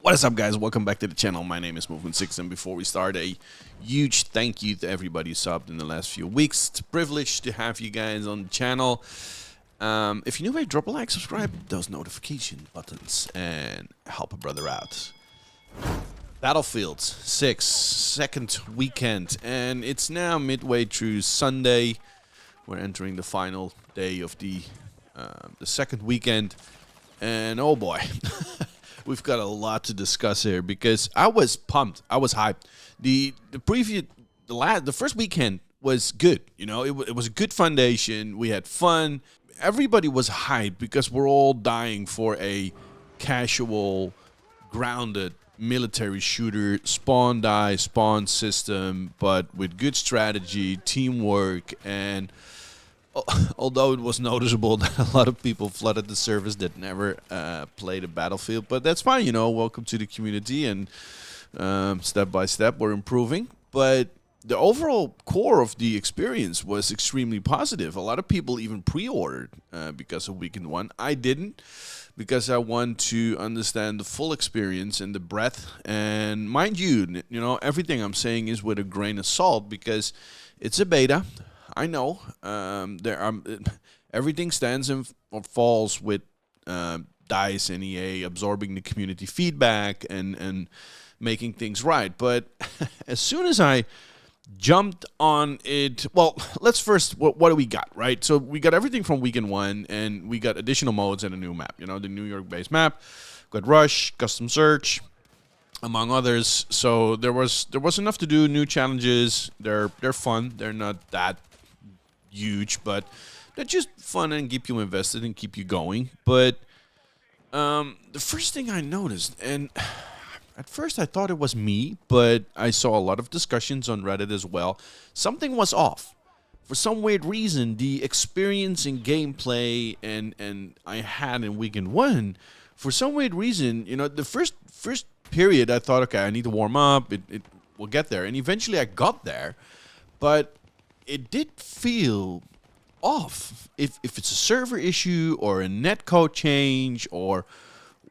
What is up, guys? Welcome back to the channel. My name is Movement6, and before we start, a huge thank you to everybody who subbed in the last few weeks. It's a privilege to have you guys on the channel. If you're new, drop a like, subscribe, those notification buttons, and help a brother out. Battlefield 6, second weekend, and it's now midway through Sunday. We're entering the final day of the second weekend, and oh boy. We've got a lot to discuss here because I was pumped. I was hyped. The first weekend was good. You know, it was a good foundation. We had fun. Everybody was hyped because we're all dying for a casual, grounded military shooter, spawn die, spawn system, but with good strategy, teamwork, and although it was noticeable that a lot of people flooded the servers that never played a Battlefield, but that's fine, you know, welcome to the community, and step by step we're improving. But the overall core of the experience was extremely positive. A lot of people even pre-ordered because of weekend one. I didn't, because I want to understand the full experience and the breadth. And mind you, everything I'm saying is with a grain of salt because it's a beta. I know everything stands or falls with DICE and EA absorbing the community feedback and making things right. But as soon as I jumped on it, well, let's first, what do we got, right? So we got everything from weekend one, and we got additional modes and a new map. You know, the New York-based map, got Rush, Custom Search, among others. So there was enough to do. New challenges. They're fun. They're not that huge, but they're just fun and keep you invested and keep you going. But the first thing I noticed, and at first I thought it was me, but I saw a lot of discussions on Reddit as well, something was off. For some weird reason, the experience in gameplay and I had in weekend one, for some weird reason, the first period I thought, okay, I need to warm up, it will get there, and eventually I got there, but it did feel off. If it's a server issue or a netcode change or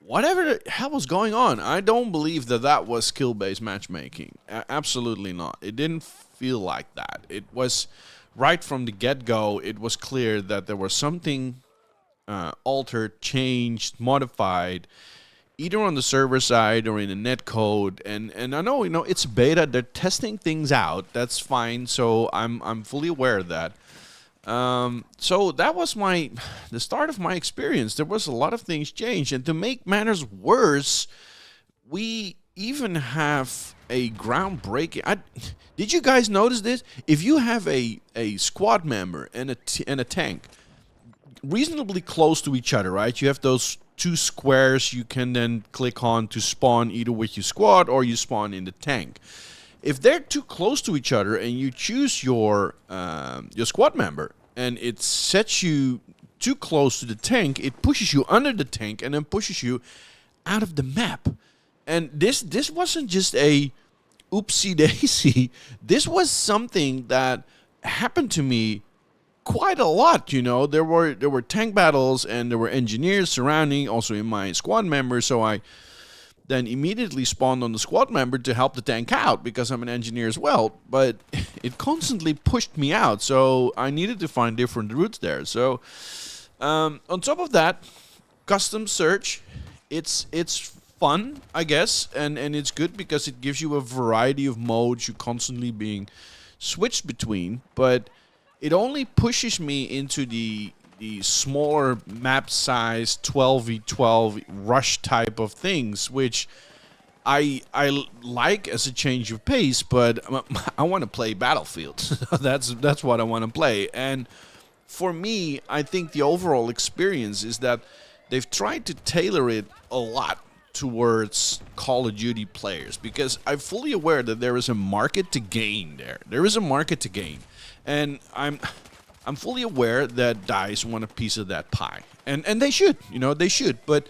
whatever the hell was going on, I don't believe that was skill-based matchmaking. Absolutely not. It didn't feel like that. It was right from the get-go. It was clear that there was something altered, changed, modified, either on the server side or in the netcode. And I know, it's beta. They're testing things out. That's fine. So I'm fully aware of that. So that was the start of my experience. There was a lot of things changed. And to make matters worse, we even have a groundbreaking... Did you guys notice this? If you have a squad member and a tank reasonably close to each other, right? You have those two squares you can then click on to spawn either with your squad or you spawn in the tank. If they're too close to each other and you choose your squad member and it sets you too close to the tank, it pushes you under the tank and then pushes you out of the map. And this wasn't just a oopsie daisy. This was something that happened to me quite a lot. There were tank battles and there were engineers surrounding, also in my squad member, so I then immediately spawned on the squad member to help the tank out because I'm an engineer as well, but it constantly pushed me out, so I needed to find different routes there. So on top of that, custom search, it's fun, I guess, and it's good because it gives you a variety of modes you're constantly being switched between, but it only pushes me into the smaller map size 12v12 rush type of things, which I like as a change of pace, but I want to play Battlefield. That's what I want to play. And for me, I think the overall experience is that they've tried to tailor it a lot towards Call of Duty players, because I'm fully aware that there is a market to gain there. There is a market to gain. And I'm fully aware that DICE want a piece of that pie. And they should, they should. But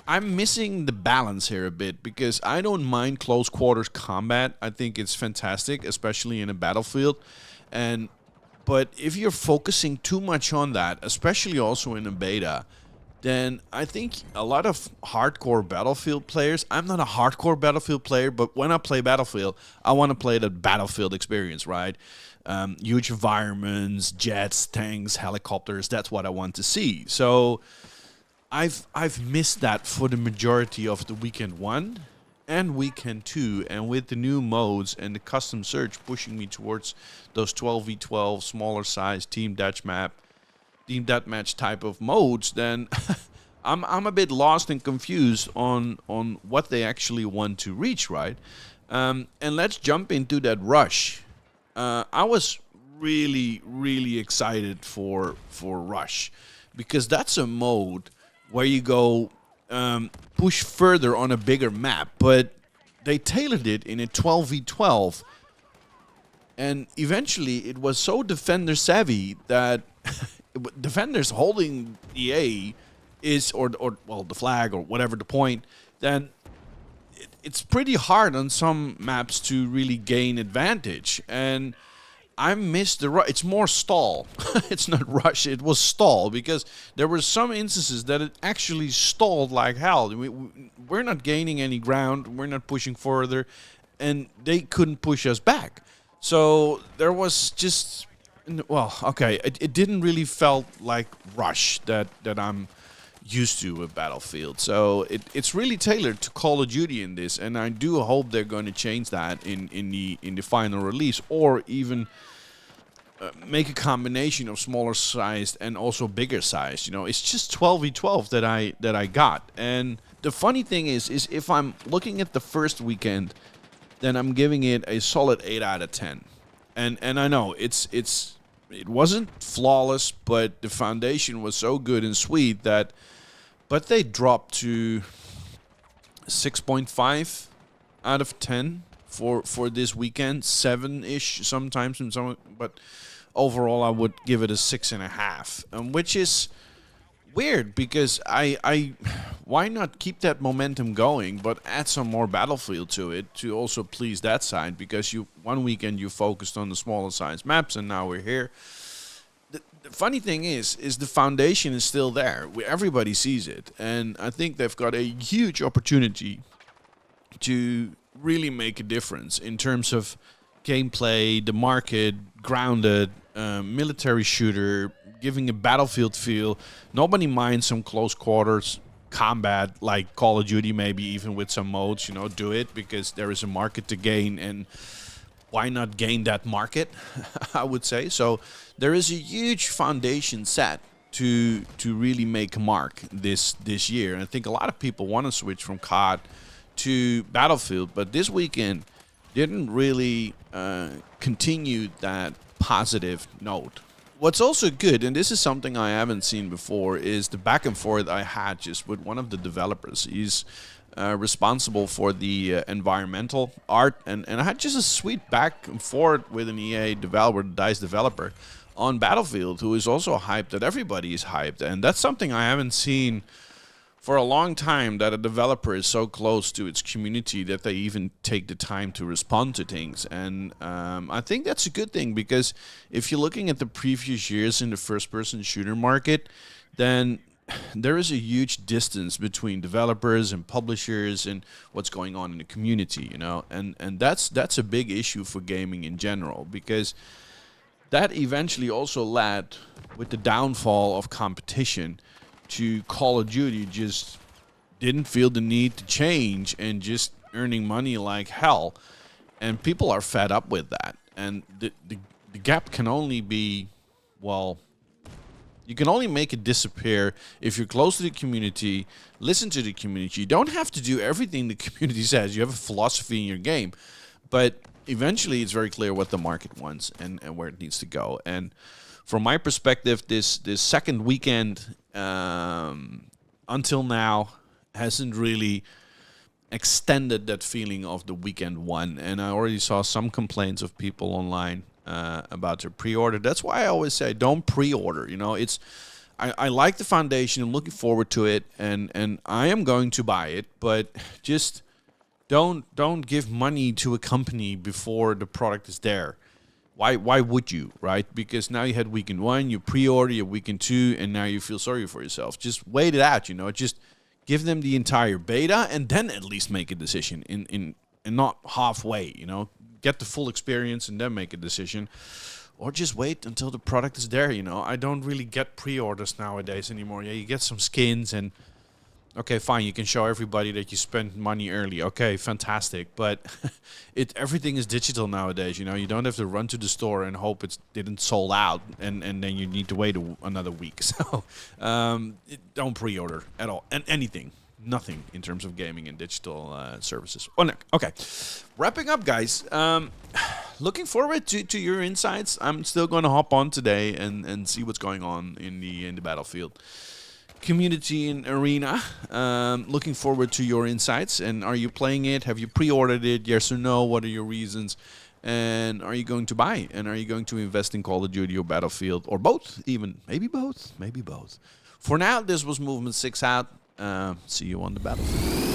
I'm missing the balance here a bit because I don't mind close quarters combat. I think it's fantastic, especially in a Battlefield. But if you're focusing too much on that, especially also in a beta, then I think a lot of hardcore Battlefield players. I'm not a hardcore Battlefield player, but when I play Battlefield, I want to play the Battlefield experience, right? Huge environments, jets, tanks, helicopters. That's what I want to see. So I've missed that for the majority of the weekend one and weekend two, and with the new modes and the custom search pushing me towards those 12v12 smaller size team deathmatch type of modes, then I'm a bit lost and confused on what they actually want to reach, right? And let's jump into that rush. I was really excited for Rush because that's a mode where you go push further on a bigger map, but they tailored it in a 12v12, and eventually it was so defender savvy that defenders holding the A is or well the flag or whatever the point, then it's pretty hard on some maps to really gain advantage. And I missed the rush. It's more stall. It's not rush. It was stall because there were some instances that it actually stalled like hell. We're not gaining any ground. We're not pushing further, and they couldn't push us back. So there was just, well, okay, it didn't really felt like rush that I'm used to with Battlefield. So it's really tailored to Call of Duty in this, and I do hope they're going to change that in the final release, or even make a combination of smaller sized and also bigger sized. It's just 12v12 that I got. And the funny thing is if I'm looking at the first weekend, then I'm giving it a solid 8 out of 10. And I know it wasn't flawless, but the foundation was so good and sweet but they dropped to 6.5 out of 10 for this weekend, 7-ish sometimes, but overall I would give it a 6.5, which is weird because I why not keep that momentum going, but add some more Battlefield to it to also please that side, because one weekend you focused on the smaller size maps, and now we're here. The funny thing is the foundation is still there. Everybody sees it, and I think they've got a huge opportunity to really make a difference in terms of gameplay, the market, grounded, military shooter, giving a Battlefield feel. Nobody minds some close quarters combat like Call of Duty, maybe even with some modes. Do it because there is a market to gain, and why not gain that market? I would say so. There is a huge foundation set to really make a mark this year, and I think a lot of people want to switch from COD to Battlefield, but this weekend didn't really continue that positive note. What's also good, and this is something I haven't seen before, is the back and forth I had just with one of the developers. He's responsible for the environmental art, and I had just a sweet back and forth with an EA developer, DICE developer, on Battlefield, who is also hyped that everybody is hyped, and that's something I haven't seen for a long time, that a developer is so close to its community that they even take the time to respond to things. And I think that's a good thing, because if you're looking at the previous years in the first-person shooter market, then there is a huge distance between developers and publishers and what's going on in the community, and that's a big issue for gaming in general, because that eventually also led, with the downfall of competition, to Call of Duty just didn't feel the need to change and just earning money like hell, and people are fed up with that. And the gap can only be, well, you can only make it disappear if you're close to the community, listen to the community. You don't have to do everything the community says. You have a philosophy in your game, but eventually it's very clear what the market wants and where it needs to go. And from my perspective, this second weekend until now hasn't really extended that feeling of the weekend one. And I already saw some complaints of people online about their pre-order. That's why I always say don't pre-order. I like the foundation. I'm looking forward to it, and I am going to buy it. But just don't give money to a company before the product is there. Why would you, right? Because now you had weekend 1, you pre-order, you weekend 2, and now you feel sorry for yourself. Just wait it out, just give them the entire beta and then at least make a decision in and not halfway, get the full experience and then make a decision. Or just wait until the product is there, I don't really get pre-orders nowadays anymore. Yeah, you get some skins and okay, fine, you can show everybody that you spent money early. Okay, fantastic. But everything is digital nowadays, You don't have to run to the store and hope it didn't sold out and then you need to wait another week. So don't pre-order at all. And anything. Nothing in terms of gaming and digital services. Oh, no. Okay. Wrapping up, guys. Looking forward to your insights. I'm still going to hop on today and see what's going on in the Battlefield community and arena. Looking forward to your insights. And are you playing it? Have you pre-ordered it? Yes or no? What are your reasons? And are you going to buy? And are you going to invest in Call of Duty or Battlefield? Or both, even. Maybe both. Maybe both. For now, this was Movement 6 out. See you on the battlefield.